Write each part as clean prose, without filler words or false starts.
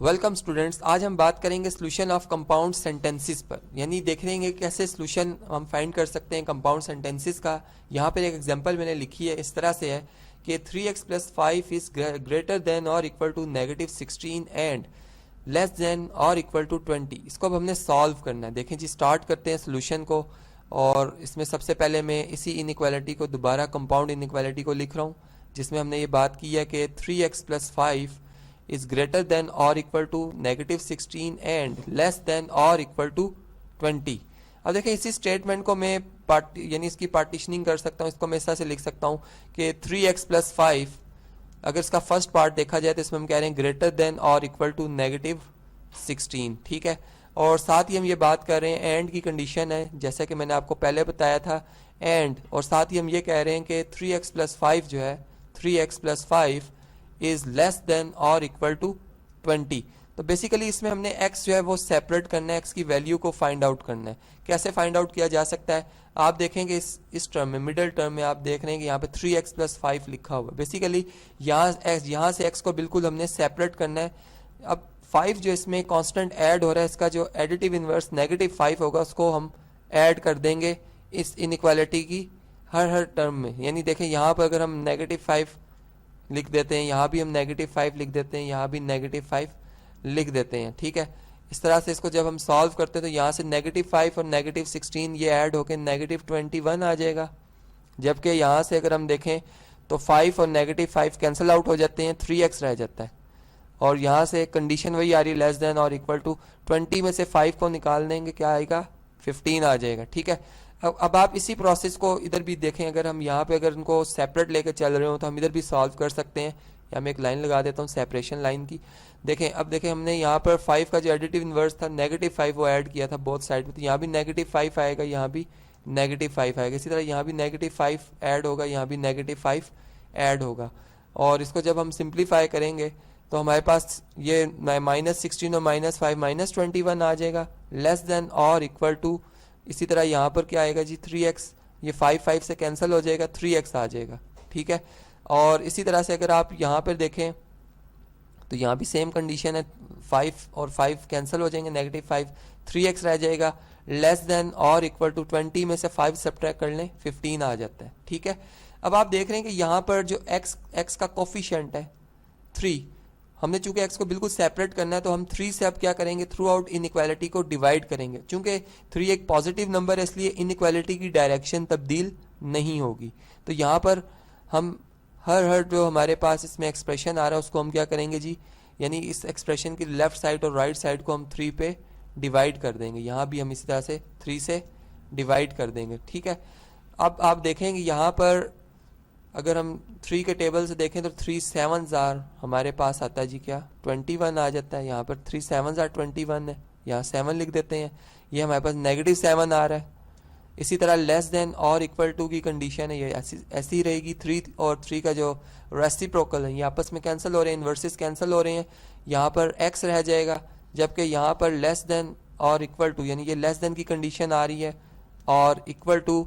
Welcome students, आज हम बात करेंगे सोल्यूशन ऑफ कंपाउंड सेंटेंसेस पर, यानी देख लेंगे कैसे सोल्यूशन हम फाइंड कर सकते हैं कंपाउंड सेंटेंसेस का। यहाँ पर एक एग्जांपल मैंने लिखी है, इस तरह से है कि 3x + 5 इज ग्रेटर देन और equal to -16 and less than और इक्वल टू 20। इसको अब हमने सॉल्व करना है। देखें जी, स्टार्ट करते हैं सोल्यूशन को। और इसमें सबसे पहले मैं इसी इनइक्वालिटी को दोबारा कंपाउंड इनइक्वालिटी को लिख रहा हूँ, जिसमें हमने ये बात की है कि 3x + 5 is greater than or equal to -16 and less than or equal to 20। अब देखें, इसी स्टेटमेंट को मैं यानी इसकी पार्टीशनिंग कर सकता हूँ। इसको मैं इस तरह से लिख सकता हूँ कि 3x + 5, अगर इसका फर्स्ट पार्ट देखा जाए तो इसमें हम कह रहे हैं ग्रेटर देन और इक्वल टू -16, ठीक है। और साथ ही हम ये बात कर रहे हैं एंड की कंडीशन है, जैसा कि मैंने आपको पहले बताया था एंड। और साथ ही हम ये कह रहे हैं कि 3x + 5 जो है, 3x + 5 इज लेस देन और इक्वल टू 20। तो बेसिकली इसमें हमने x जो है वो सेपरेट करना है, x की वैल्यू को फाइंड आउट करना है। कैसे फाइंड आउट किया जा सकता है, आप देखेंगे इस टर्म में, मिडिल टर्म में आप देख रहे हैं कि यहाँ पे 3x + 5 लिखा हुआ है। बेसिकली यहाँ से x को बिल्कुल हमने सेपरेट करना है। अब 5 जो इसमें कांस्टेंट ऐड हो रहा है, इसका जो एडिटिव इनवर्स -5 होगा उसको हम ऐड कर देंगे इस इनइक्वालिटी की हर टर्म में। यानी देखें, यहाँ पर अगर हम -5 लिख देते हैं, यहाँ भी हम -5 लिख देते हैं, यहाँ भी -5 लिख देते हैं, ठीक है। इस तरह से इसको जब हम सॉल्व करते हैं तो यहाँ से -5 और -16 ये ऐड होकर -21 आ जाएगा। जबकि यहाँ से अगर हम देखें तो 5 और -5 कैंसिल आउट हो जाते हैं, 3x रह जाता है। और यहाँ से कंडीशन वही आ रही है, लेस देन और इक्वल टू 20 में से 5 को निकाल देंगे, क्या आएगा, 15 आ जाएगा, ठीक है। अब आप इसी प्रोसेस को इधर भी देखें, अगर हम यहाँ पे अगर उनको सेपरेट लेके चल रहे हो तो हम इधर भी सॉल्व कर सकते हैं। या मैं एक लाइन लगा देता हूँ सेपरेशन लाइन की। देखें, अब देखें, हमने यहाँ पर 5 का जो एडिटिव इनवर्स था -5 वो ऐड किया था बोथ साइड में, तो यहाँ भी -5 आएगा, यहाँ भी -5 आएगा। इसी तरह यहाँ भी -5 ऐड होगा, यहाँ भी -5 ऐड होगा। और इसको जब हम सिंप्लीफाई करेंगे तो हमारे पास ये -16 और -5 -21 आ जाएगा, लेस देन और इक्वल टू। इसी तरह यहाँ पर क्या आएगा जी, 3x, ये 5 से कैंसिल हो जाएगा, 3x आ जाएगा, ठीक है। और इसी तरह से अगर आप यहाँ पर देखें तो यहाँ भी सेम कंडीशन है, 5 और 5 कैंसिल हो जाएंगे, -5, 3x रह जाएगा, लेस देन और इक्वल टू 20 में से 5 सब्ट्रैक्ट कर लें, 15 आ जाता है, ठीक है। अब आप देख रहे हैं कि यहाँ पर जो x का कोफिशिएंट है 3, हमने चूंकि x को बिल्कुल सेपरेट करना है तो हम 3 से अब क्या करेंगे, थ्रू आउट इनइक्वालिटी को डिवाइड करेंगे। चूंकि 3 एक पॉजिटिव नंबर है इसलिए इनइक्वालिटी की डायरेक्शन तब्दील नहीं होगी। तो यहाँ पर हम हर जो हमारे पास इसमें एक्सप्रेशन आ रहा है उसको हम क्या करेंगे जी, यानी इस एक्सप्रेशन की लेफ्ट साइड और राइट साइड को हम 3 पे डिवाइड कर देंगे। यहाँ भी हम इसी तरह से 3 से डिवाइड कर देंगे, ठीक है। अब आप देखेंगे यहाँ पर अगर हम 3 के टेबल से देखें तो 3 7s हमारे पास आता है जी, क्या 21 आ जाता है। यहाँ पर 3 7s 21 है, यहाँ 7 लिख देते हैं, ये हमारे पास -7 आ रहा है। इसी तरह लेस देन और इक्वल टू की कंडीशन है, ये ऐसी ही रहेगी। 3 और 3 का जो रेसिप्रोकल है ये आपस में कैंसिल हो रहे हैं, इन्वर्सेस कैंसिल हो रहे हैं, यहाँ पर x रह जाएगा। जबकि यहाँ पर लेस देन और इक्वल टू, यानी ये लेस देन की कंडीशन आ रही है और इक्वल टू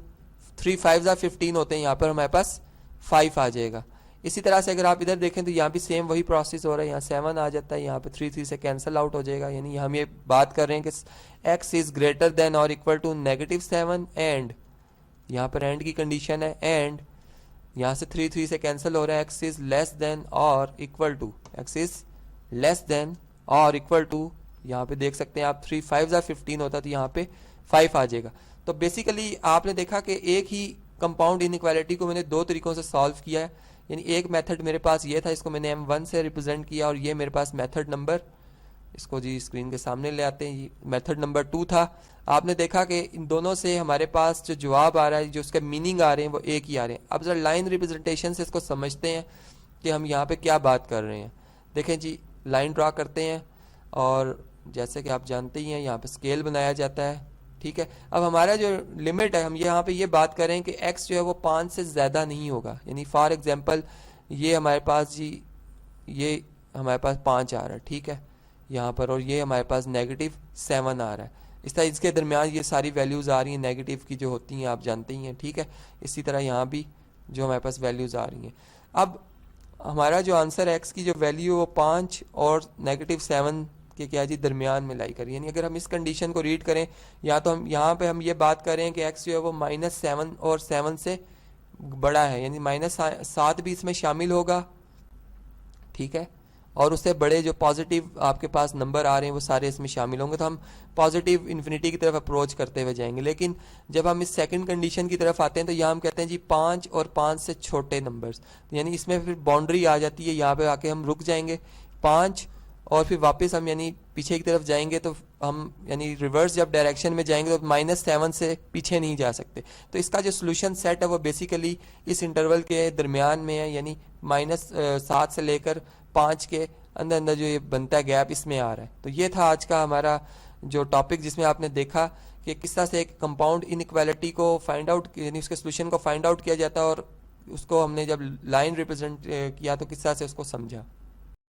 3 5 15 होते हैं, यहाँ पर हमारे पास 5 आ जाएगा। इसी तरह से अगर आप इधर देखें तो यहाँ भी सेम वही प्रोसेस हो रहा है, यहाँ 7 आ जाता है, यहाँ पे 3 से कैंसिल आउट हो जाएगा। यानी हम ये बात कर रहे हैं कि x इज ग्रेटर देन और इक्वल टू -7 एंड, यहाँ पर एंड की कंडीशन है, एंड यहाँ से 3 से कैंसिल हो रहा है, x इज लेस देन और equal to, x is less than और इक्वल टू, यहाँ पे देख सकते हैं आप 3 5 15 होता तो यहाँ पे 5 आ जाएगा। तो बेसिकली आपने देखा कि एक ही कंपाउंड इनइक्वालिटी को मैंने 2 तरीकों से सॉल्व किया है। यानी एक मेथड मेरे पास ये था, इसको मैंने M1 से रिप्रेजेंट किया, और ये मेरे पास मेथड नंबर, इसको जी स्क्रीन के सामने ले आते हैं, मेथड नंबर 2 था। आपने देखा कि इन दोनों से हमारे पास जो जवाब आ रहा है, जो उसके मीनिंग आ रहे हैं वो एक ही आ रहे हैं। अब जरा लाइन रिप्रेजेंटेशन से इसको समझते हैं कि हम यहाँ पे क्या बात कर रहे हैं। देखें जी, लाइन ड्रा करते हैं और जैसे कि आप जानते ही हैं यहाँ पे स्केल बनाया जाता है, ठीक है। अब हमारा जो लिमिट है, हम यहाँ पे ये बात करें कि x जो है वो 5 से ज़्यादा नहीं होगा। यानी फॉर एग्जांपल ये हमारे पास जी, ये हमारे पास 5 आ रहा है, ठीक है, यहाँ पर, और ये हमारे पास -7 आ रहा है। इस तरह इसके दरमियान ये सारी वैल्यूज़ आ रही हैं नेगेटिव की जो होती हैं, आप जानते ही हैं, ठीक है। इसी तरह यहाँ भी जो हमारे पास वैल्यूज़ आ रही हैं। अब हमारा जो आंसर है एक्स की जो वैल्यू है वो 5 और -7 के क्या जी दरमियान में लाई करी। यानी अगर हम इस कंडीशन को रीड करें, या तो हम यहाँ पे हम ये बात कर रहे हैं कि एक्स जो है वो -7 और 7 से बड़ा है, यानी -7 भी इसमें शामिल होगा, ठीक है, और उससे बड़े जो पॉजिटिव आपके पास नंबर आ रहे हैं वो सारे इसमें शामिल होंगे, तो हम पॉजिटिव इन्फिनिटी की तरफ अप्रोच करते हुए जाएंगे। लेकिन जब हम इस सेकंड कंडीशन की तरफ आते हैं तो यहाँ हम कहते हैं जी 5 और 5 से छोटे नंबर्स, तो यानी इसमें फिर बाउंड्री आ जाती है, यहाँ पे आके हम रुक जाएंगे 5, और फिर वापस हम यानी पीछे की तरफ जाएंगे तो हम यानी रिवर्स जब डायरेक्शन में जाएंगे तो -7 से पीछे नहीं जा सकते। तो इसका जो सोल्यूशन सेट है वो बेसिकली इस इंटरवल के दरमियान में है, यानी -7 से लेकर 5 के अंदर अंदर जो ये बनता है गैप, इसमें आ रहा है। तो ये था आज का हमारा जो टॉपिक, जिसमें आपने देखा कि किस तरह से एक कंपाउंड इनइक्वालिटी को फाइंड आउट, यानी उसके सोल्यूशन को फाइंड आउट किया जाता है, और उसको हमने जब लाइन रिप्रेजेंट किया तो किस तरह से उसको समझा।